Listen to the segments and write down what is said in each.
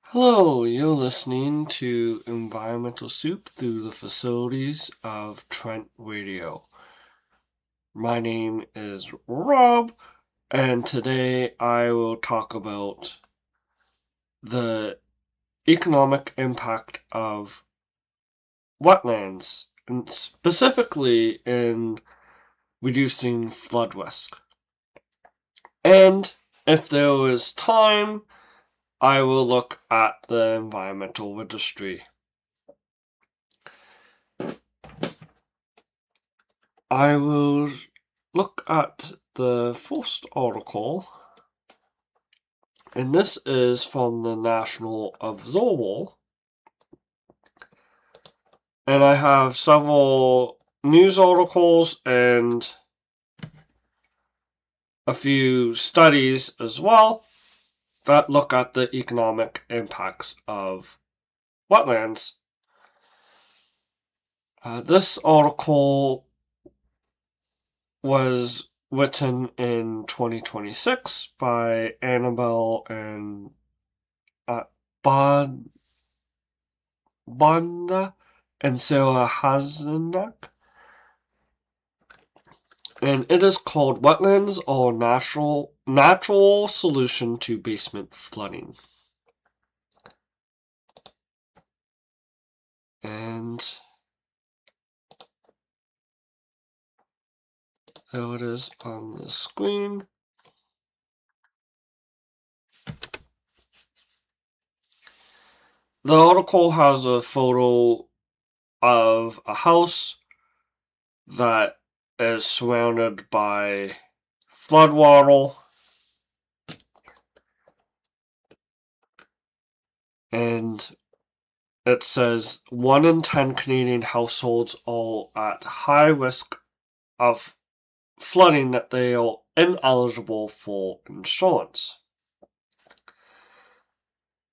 Hello, you're listening to Environmental Soup through the facilities of Trent Radio. My name is Rob, and today I will talk about the economic impact of wetlands, and specifically in reducing flood risk. And if there is time, I will look at the environmental registry. I will look at the first article, and this is from the National Observer, and I have several news articles and a few studies as well that look at the economic impacts of wetlands. This article was written in 2026 by Annabelle and Bonda and Sarah Hazenak. And it is called Wetlands or Natural Solution to Basement Flooding. And there it is on the screen. The article has a photo of a house that is surrounded by floodwater, and it says 1 in 10 Canadian households are at high risk of flooding that they are ineligible for insurance.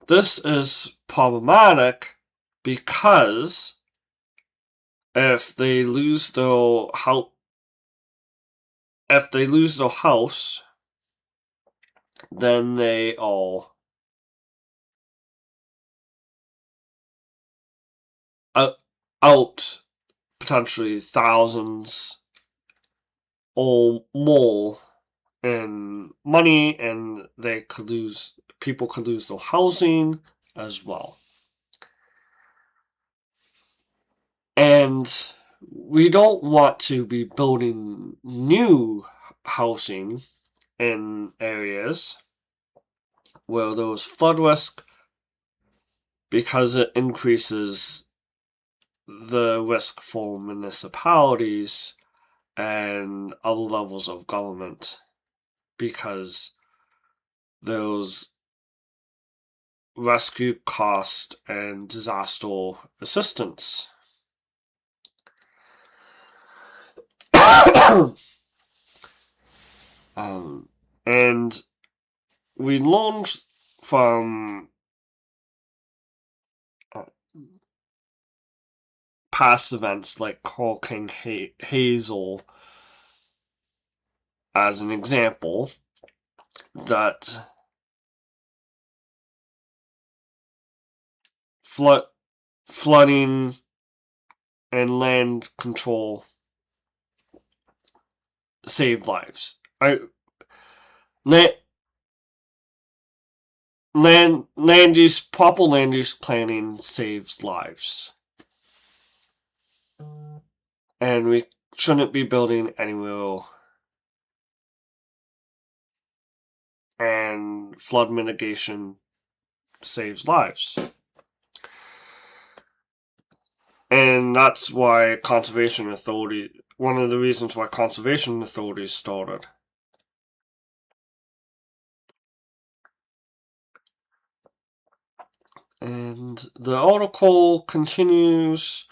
This is problematic because if they lose their house, then they are out potentially thousands or more in money, and people could lose their housing as well. And we don't want to be building new housing in areas where there's flood risk, because it increases the risk for municipalities and other levels of government, because there's rescue cost and disaster assistance. And we learned from past events like Hurricane Hazel as an example that flooding and land control save lives. Proper land use planning saves lives. And we shouldn't be building anywhere. And flood mitigation saves lives. And that's why one of the reasons why conservation authorities started. And the article continues.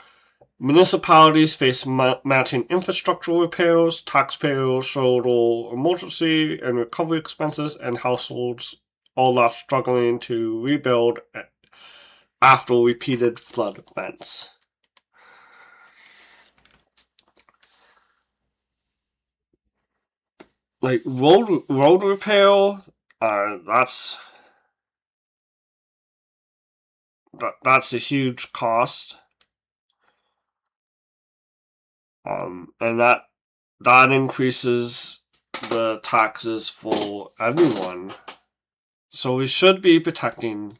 Municipalities face mounting infrastructure repairs, taxpayers shoulder emergency and recovery expenses, and households are left struggling to rebuild after repeated flood events. Like road repair, that's that's a huge cost. And that increases the taxes for everyone. So we should be protecting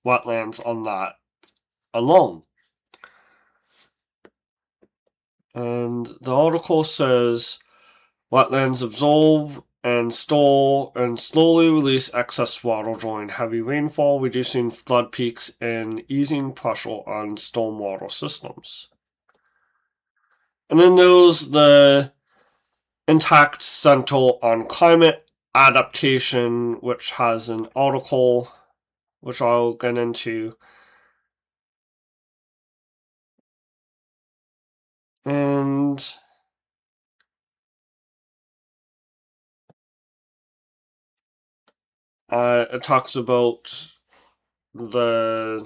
wetlands on that alone. And the article says wetlands absorb and store and slowly release excess water during heavy rainfall, reducing flood peaks and easing pressure on stormwater systems. And then there's the Intact Center on Climate Adaptation, which has an article which I'll get into. And it talks about the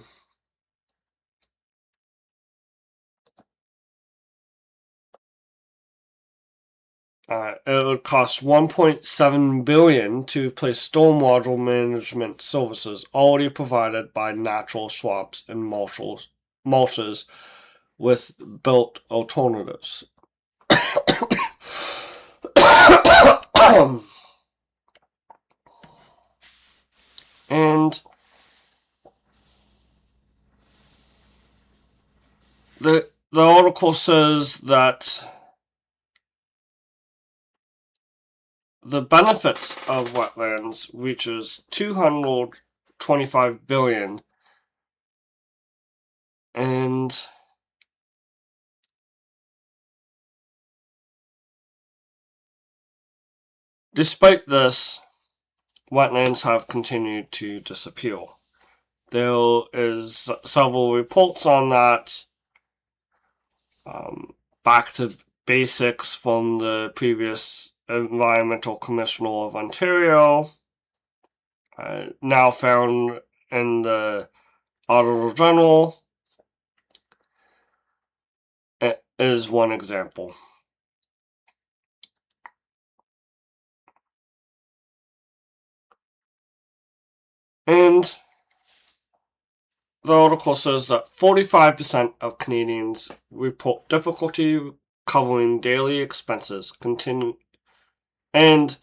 it would cost $1.7 billion to replace stormwater management services already provided by natural swamps and marshes with built alternatives. And the article says that the benefits of wetlands reaches $225 billion, and despite this, wetlands have continued to disappear. There is several reports on that. Back to basics from the previous Environmental Commissioner of Ontario, now found in the Auditor General, is one example. And the article says that 45% of Canadians report difficulty covering daily expenses, and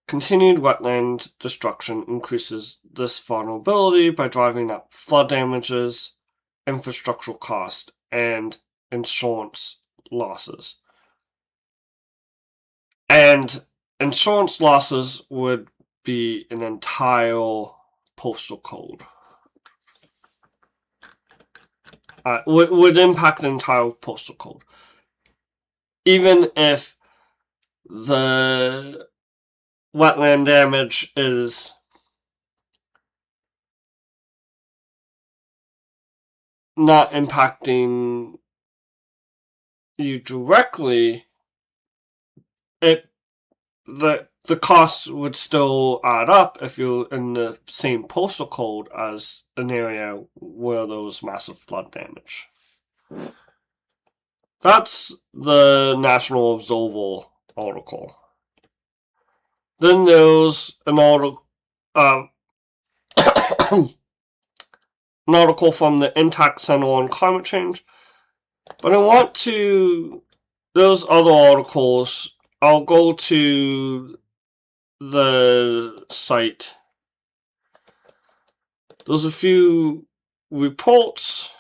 continued wetland destruction increases this vulnerability by driving up flood damages, infrastructure costs, and insurance losses. And insurance losses would be an entire postal code. Would impact the entire postal code. Even if the wetland damage is not impacting you directly, the costs would still add up if you're in the same postal code as an area where there was massive flood damage. That's the National Observer article. Then there's an article, an article from the Intact Center on Climate Change. But there's other articles. I'll go to the site. There's a few reports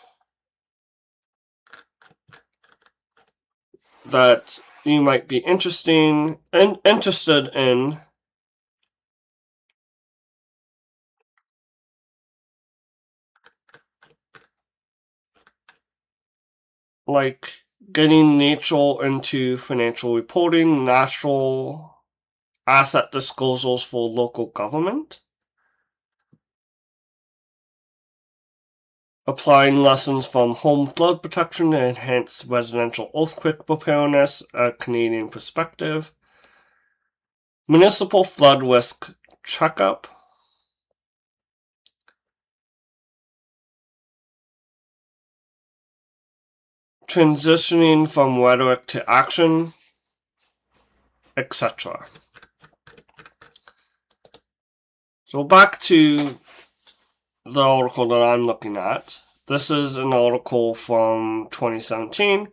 that you might be interested in. Like getting nature into financial reporting, natural asset disclosures for local government, applying lessons from home flood protection to enhance residential earthquake preparedness, a Canadian perspective, municipal flood risk checkup, transitioning from rhetoric to action, etc. So back to the article that I'm looking at. This is an article from 2017.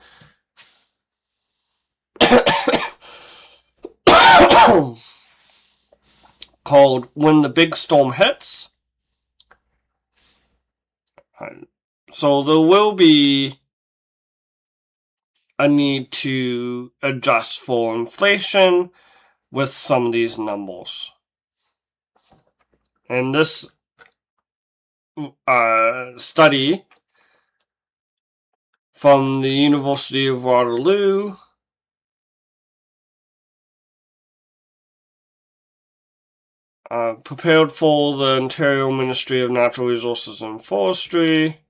Called When the Big Storm Hits. So there will be a need to adjust for inflation with some of these numbers. And this study from the University of Waterloo prepared for the Ontario Ministry of Natural Resources and Forestry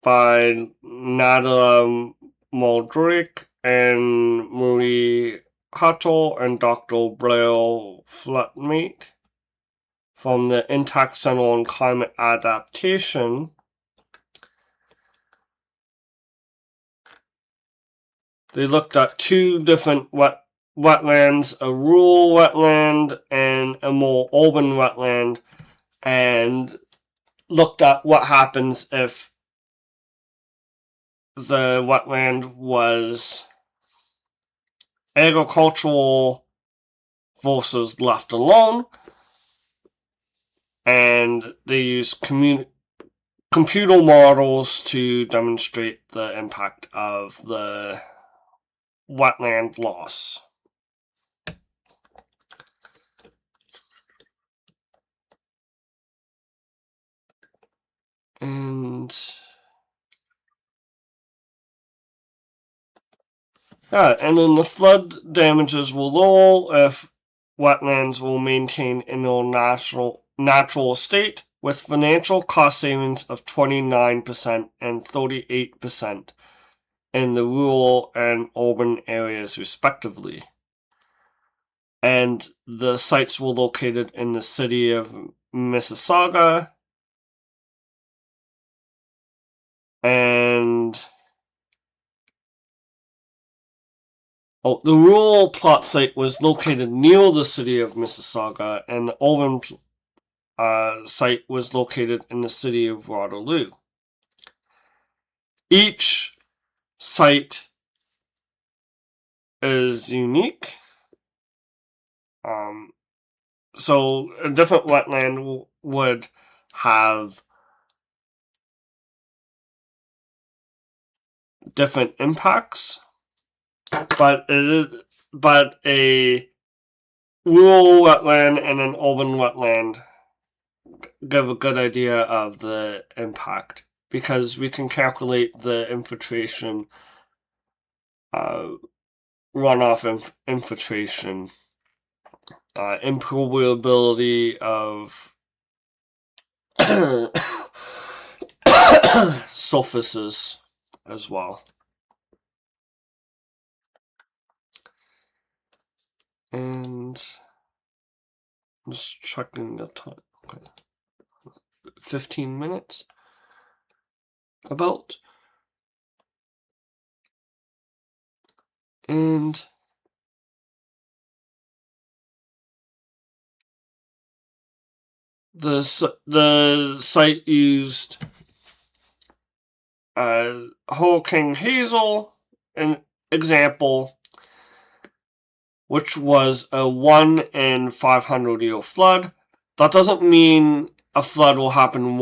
by Nada Muldrick and Marie Huttle and Dr. Blair Flatmate from the Intact Center on Climate Adaptation. They looked at two different wetlands, a rural wetland and a more urban wetland, and looked at what happens if the wetland was agricultural versus left alone, and they used computer models to demonstrate the impact of the wetland loss. And then the flood damages will lower if wetlands will maintain in their natural state, with financial cost savings of 29% and 38% in the rural and urban areas respectively. And the sites were located in the city of Mississauga and the rural plot site was located near the city of Mississauga, and the urban site was located in the city of Waterloo. Each site is unique. So a different wetland would have different impacts, but a rural wetland and an urban wetland give a good idea of the impact, because we can calculate the infiltration, runoff infiltration, impermeability of surfaces as well. And I'm just checking the time. Okay. 15 minutes about. And the site used Hurricane Hazel, an example, which was a 1 in 500 year flood. That doesn't mean a flood will happen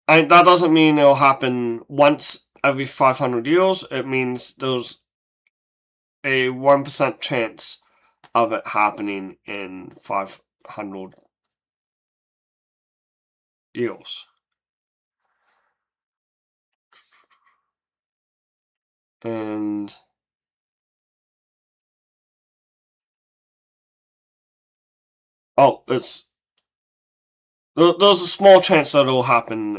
that doesn't mean it'll happen once every 500 years. It means there's a 1% chance of it happening in 500 years. And there's a small chance that it'll happen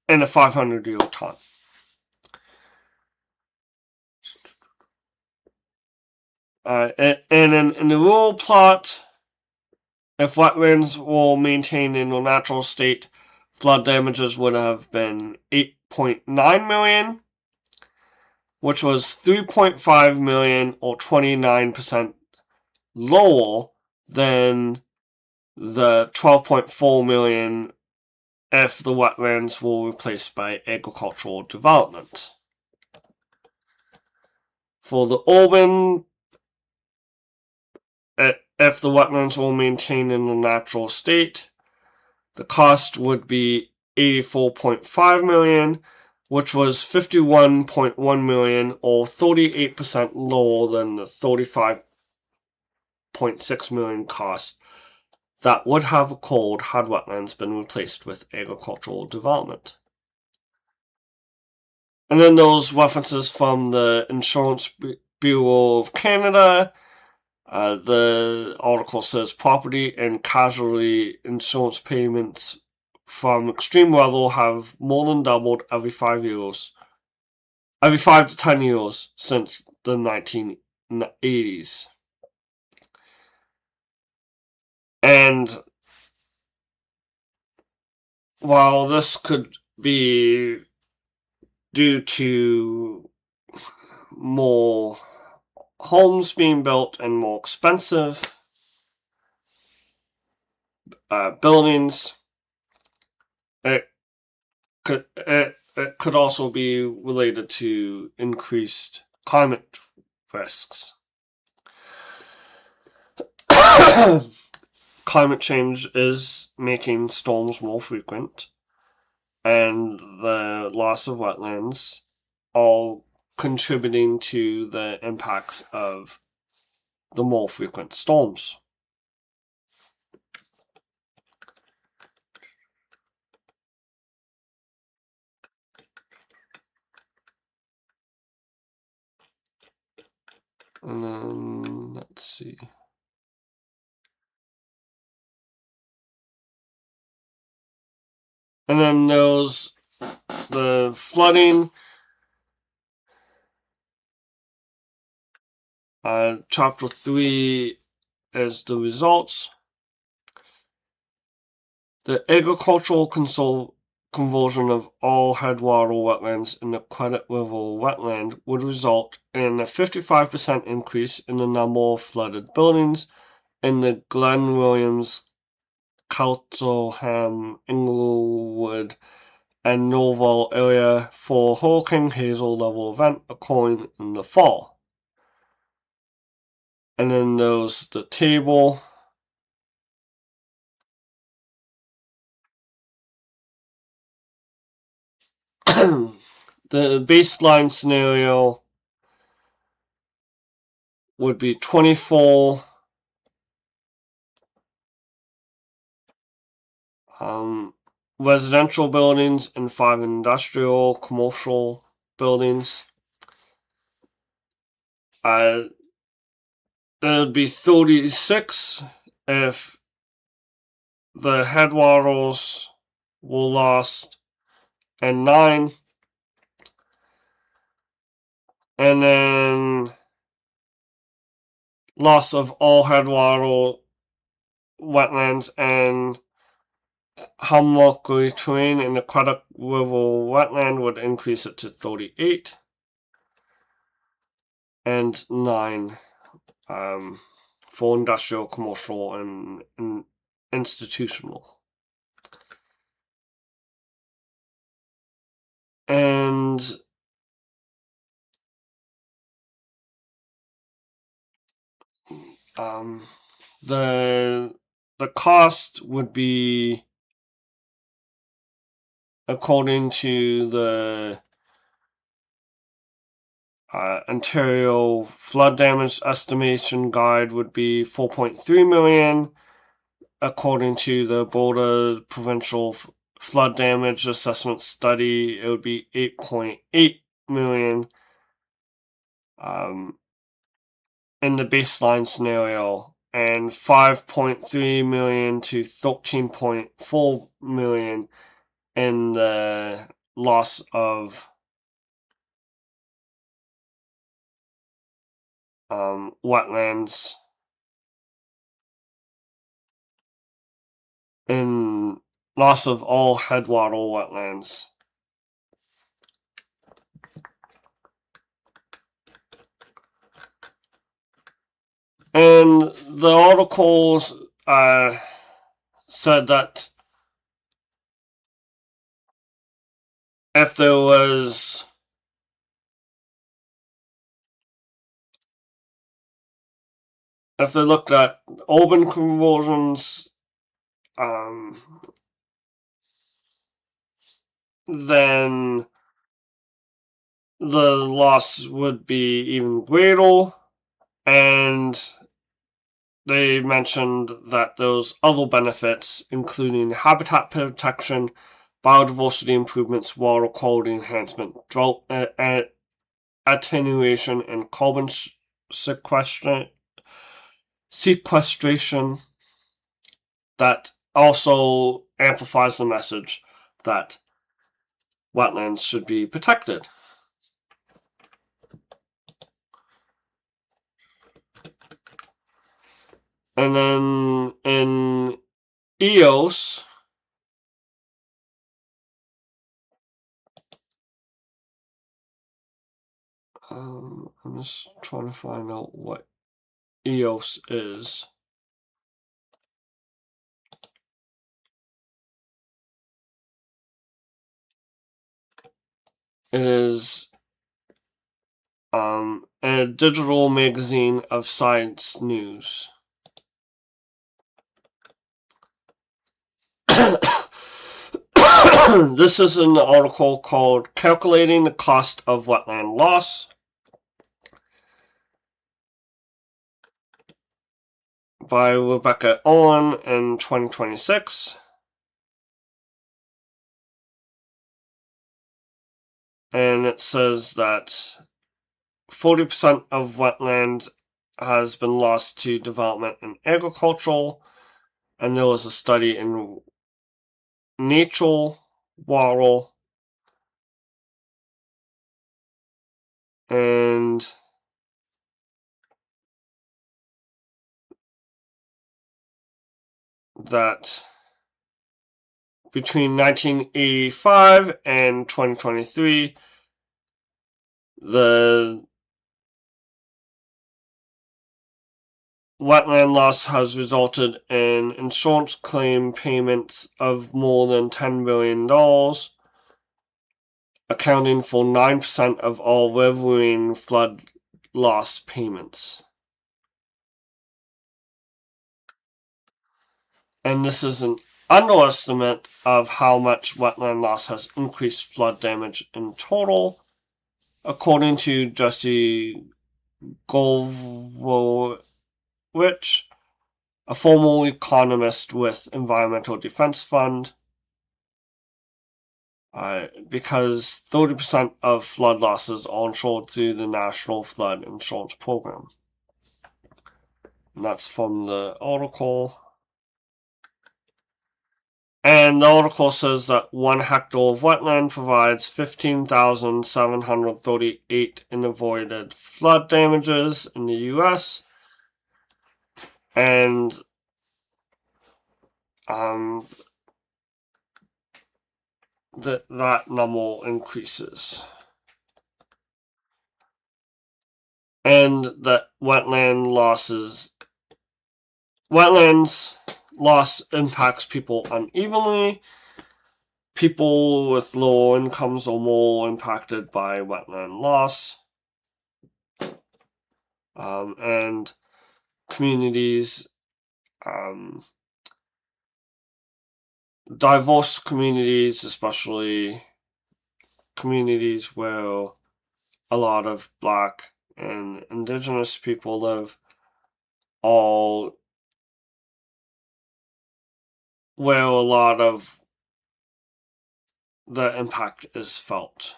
in a 500 year time. And in the rural plot, if wetlands were maintained in their natural state, flood damages would have been 8.9 million, which was 3.5 million or 29% lower than the 12.4 million if the wetlands were replaced by agricultural development. For the urban, if the wetlands were maintained in the natural state, the cost would be 84.5 million, which was 51.1 million, or 38% lower than the 35.6 million cost that would have occurred had wetlands been replaced with agricultural development. And then those references from the Insurance Bureau of Canada. The article says property and casualty insurance payments from extreme weather have more than doubled every 5 to 10 years since the 1980s. And while this could be due to more homes being built and more expensive buildings, it could also be related to increased climate risks. Climate change is making storms more frequent, and the loss of wetlands all contributing to the impacts of the more frequent storms. And then, let's see. And then there's the flooding. Chapter 3 is the results. The agricultural conversion of all headwater wetlands in the Credit River wetland would result in a 55% increase in the number of flooded buildings in the Glen Williams, Cheltenham, Inglewood, and Norval area for Hurricane Hazel level event occurring in the fall. And then there's the table. The baseline scenario would be 24 residential buildings and 5 industrial commercial buildings. It would be 36 if the headwaters were lost, and 9. And then loss of all headwater wetlands and hummocky terrain in the Credit River wetland would increase it to 38. And 9 for industrial, commercial, and institutional. And the cost would be, according to the Ontario Flood Damage Estimation Guide, would be 4.3 million. According to the Border Provincial Flood Damage Assessment Study, it would be 8.8 million in the baseline scenario, and 5.3 million to 13.4 million in the loss of wetlands in loss of all headwater wetlands. And the articles said that if there was if they looked at urban conversions, then the loss would be even greater. And they mentioned that those other benefits, including habitat protection, biodiversity improvements, water quality enhancement, drought attenuation, and carbon sequestration, that also amplifies the message that wetlands should be protected. And then in EOS, I'm just trying to find out what EOS is. It is a digital magazine of science news. This is an article called Calculating the Cost of Wetland Loss by Rebecca Owen in 2026. And it says that 40% of wetland has been lost to development and agriculture. And there was a study in Nature, Water, and that between 1985 and 2023, the wetland loss has resulted in insurance claim payments of more than $10 billion, accounting for 9% of all riverine flood loss payments. And this is an underestimate of how much wetland loss has increased flood damage in total, according to Jesse Golvowicz, a former economist with Environmental Defense Fund, because 30% of flood losses are insured through the National Flood Insurance Program. And that's from the article. And the article says that 1 hectare of wetland provides 15,738 in avoided flood damages in the US. And that number increases. And that wetlands loss impacts people unevenly. People with lower incomes are more impacted by wetland loss. And communities, diverse communities, especially communities where a lot of Black and Indigenous people live, all where a lot of the impact is felt.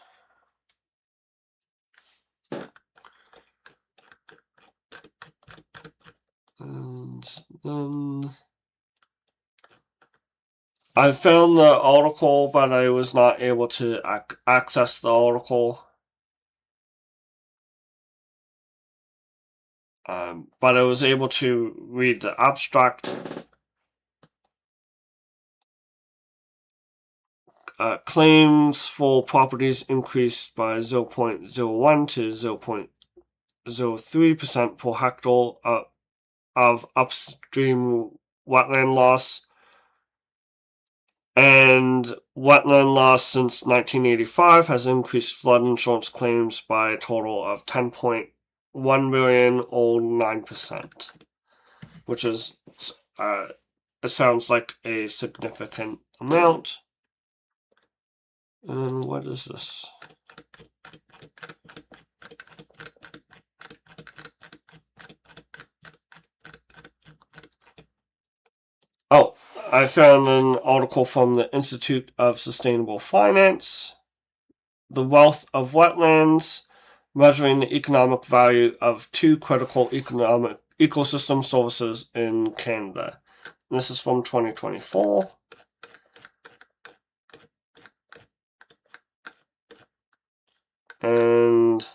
And then I found the article, but I was not able to access the article. But I was able to read the abstract. Claims for properties increased by 0.01 to 0.03% per hectare of upstream wetland loss, And wetland loss since 1985 has increased flood insurance claims by a total of 10.1 billion, or 9%, which is, it sounds like a significant amount. And what is this? Oh, I found an article from the Institute of Sustainable Finance. The wealth of wetlands, measuring the economic value of two critical economic ecosystem services in Canada. This is from 2024. And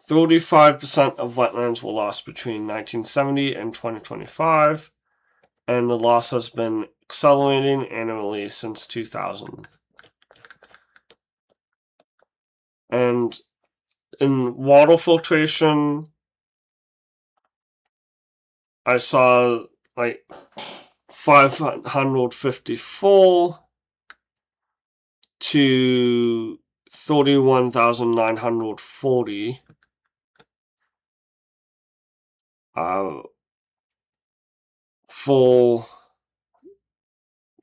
35% of wetlands were lost between 1970 and 2025, and the loss has been accelerating annually since 2000. And in water filtration, I saw like 554 to 31,940 for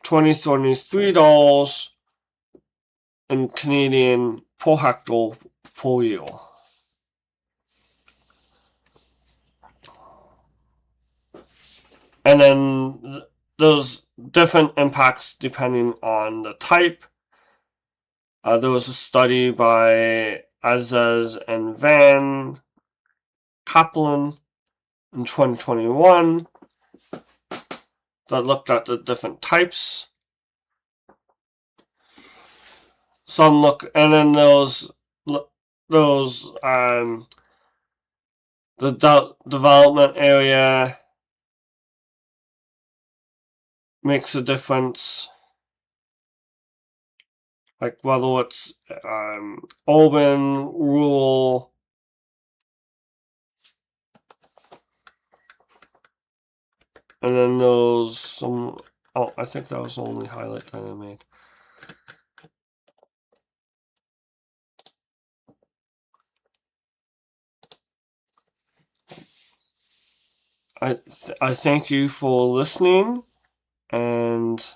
$23 in Canadian per hectare per year. And then there's different impacts depending on the type. There was a study by Azaz and Van Kaplan in 2021 that looked at the different types. Some look, and then those the development area makes a difference, like whether it's urban, rural. And then those some. Oh, I think that was the only highlight that I made. I thank you for listening, and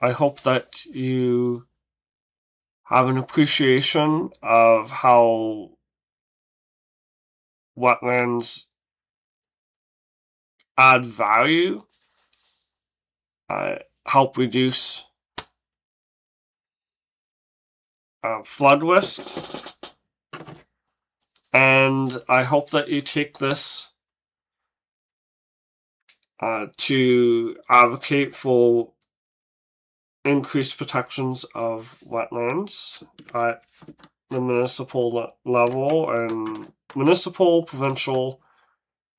I hope that you have an appreciation of how wetlands add value, help reduce flood risk, and I hope that you take this to advocate for increased protections of wetlands at the municipal level, and municipal, provincial,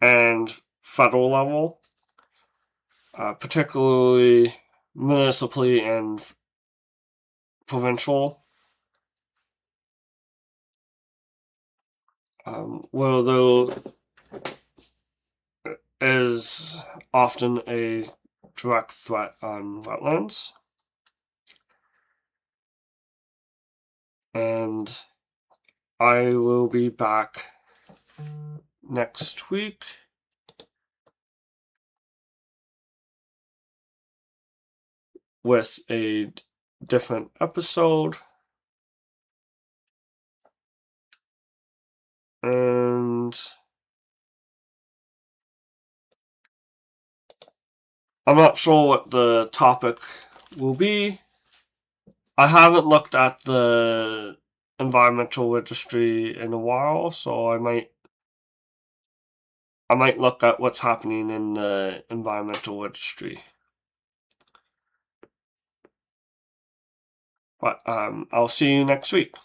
and federal level, particularly municipally and provincial, where there is often a direct threat on wetlands. And I will be back next week with a different episode. And I'm not sure what the topic will be. I haven't looked at the environmental registry in a while, so I might look at what's happening in the environmental registry. But I'll see you next week.